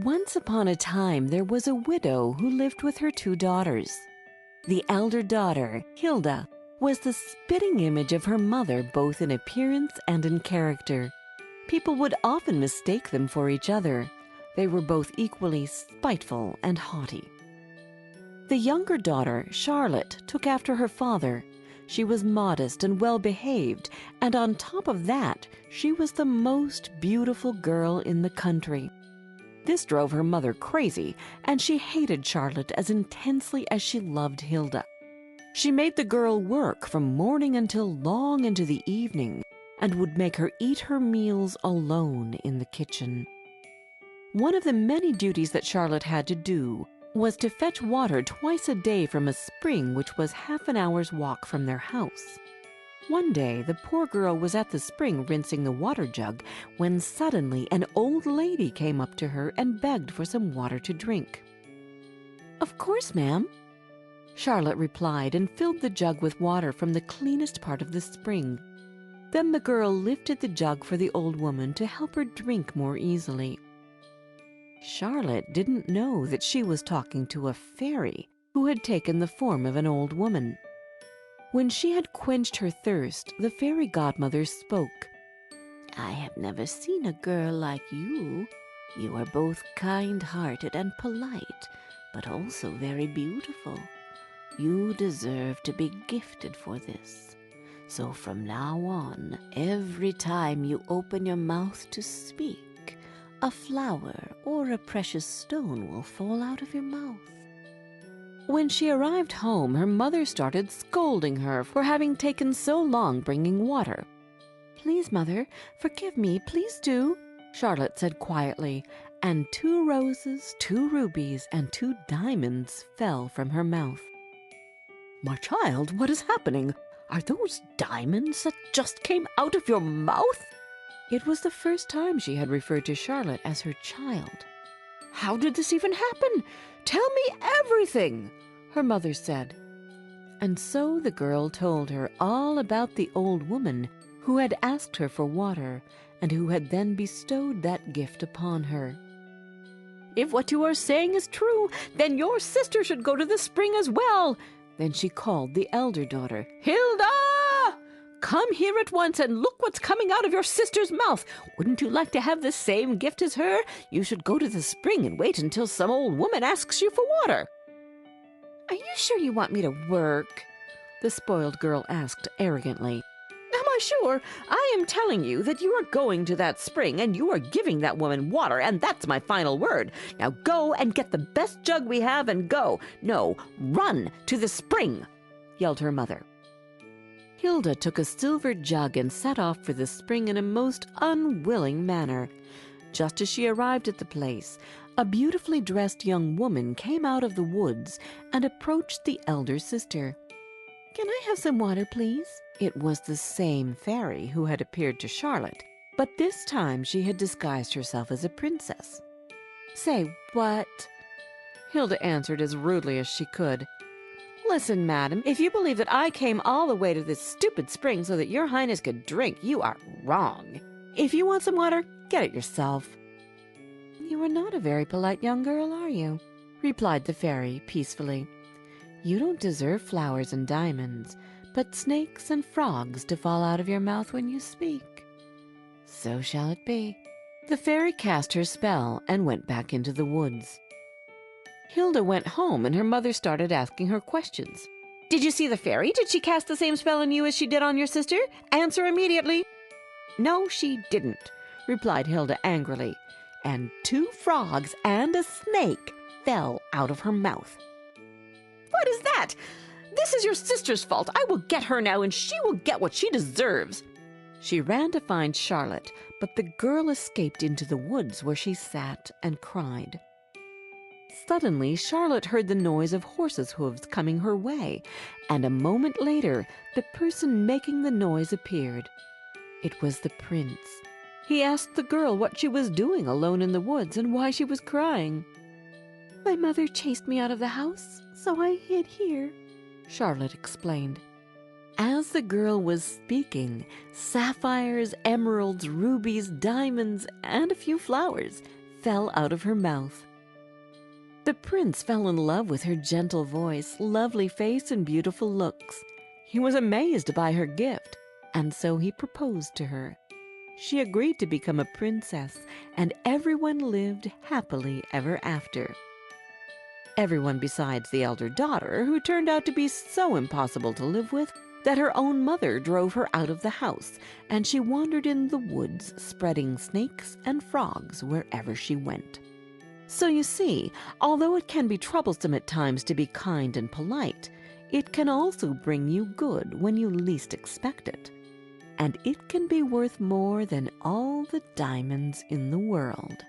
Once upon a time, there was a widow who lived with her two daughters. The elder daughter, Hilda, was the spitting image of her mother both in appearance and in character. People would often mistake them for each other. They were both equally spiteful and haughty. The younger daughter, Charlotte, took after her father. She was modest and well-behaved, and on top of that, she was the most beautiful girl in the country. This drove her mother crazy, and she hated Charlotte as intensely as she loved Hilda. She made the girl work from morning until long into the evening, and would make her eat her meals alone in the kitchen. One of the many duties that Charlotte had to do was to fetch water twice a day from a spring which was half an hour's walk from their house. One day, the poor girl was at the spring rinsing the water jug when suddenly an old lady came up to her and begged for some water to drink. "Of course, ma'am," Charlotte replied, and filled the jug with water from the cleanest part of the spring. Then the girl lifted the jug for the old woman to help her drink more easily. Charlotte didn't know that she was talking to a fairy who had taken the form of an old woman. When she had quenched her thirst, the fairy godmother spoke. "I have never seen a girl like you. You are both kind-hearted and polite, but also very beautiful. You deserve to be gifted for this. So from now on, every time you open your mouth to speak, a flower or a precious stone will fall out of your mouth." When she arrived home, her mother started scolding her for having taken so long bringing water. "Please, mother, forgive me, please do," Charlotte said quietly, and 2 roses, 2 rubies, and 2 diamonds fell from her mouth. "My child, what is happening? Are those diamonds that just came out of your mouth?" It was the first time she had referred to Charlotte as her child. "How did this even happen? Tell me everything," her mother said. And so the girl told her all about the old woman who had asked her for water and who had then bestowed that gift upon her. "If what you are saying is true, then your sister should go to the spring as well." Then she called the elder daughter. "Hilda! Come here at once and look what's coming out of your sister's mouth. Wouldn't you like to have the same gift as her? You should go to the spring and wait until some old woman asks you for water." "Are you sure you want me to work?" the spoiled girl asked arrogantly. "Am I sure? I am telling you that you are going to that spring and you are giving that woman water, and that's my final word. Now go and get the best jug we have and go. No, run to the spring," yelled her mother. Hilda took a silver jug and set off for the spring in a most unwilling manner. Just as she arrived at the place, a beautifully dressed young woman came out of the woods and approached the elder sister. "Can I have some water, please?" It was the same fairy who had appeared to Charlotte, but this time she had disguised herself as a princess. "Say what?" Hilda answered as rudely as she could. "Listen, madam, if you believe that I came all the way to this stupid spring so that your highness could drink, you are wrong. If you want some water, get it yourself." "You are not a very polite young girl, are you?" replied the fairy peacefully. "You don't deserve flowers and diamonds, but snakes and frogs to fall out of your mouth when you speak. So shall it be." The fairy cast her spell and went back into the woods. Hilda went home, and her mother started asking her questions. "Did you see the fairy? Did she cast the same spell on you as she did on your sister? Answer immediately." "No, she didn't," replied Hilda angrily, and 2 frogs and a snake fell out of her mouth. "What is that? This is your sister's fault. I will get her now, and she will get what she deserves." She ran to find Charlotte, but the girl escaped into the woods where she sat and cried. Suddenly, Charlotte heard the noise of horses' hooves coming her way, and a moment later, the person making the noise appeared. It was the prince. He asked the girl what she was doing alone in the woods and why she was crying. "My mother chased me out of the house, so I hid here," Charlotte explained. As the girl was speaking, sapphires, emeralds, rubies, diamonds, and a few flowers fell out of her mouth. The prince fell in love with her gentle voice, lovely face, and beautiful looks. He was amazed by her gift, and so he proposed to her. She agreed to become a princess, and everyone lived happily ever after. Everyone besides the elder daughter, who turned out to be so impossible to live with that her own mother drove her out of the house, and she wandered in the woods, spreading snakes and frogs wherever she went. So you see, although it can be troublesome at times to be kind and polite, it can also bring you good when you least expect it. And it can be worth more than all the diamonds in the world.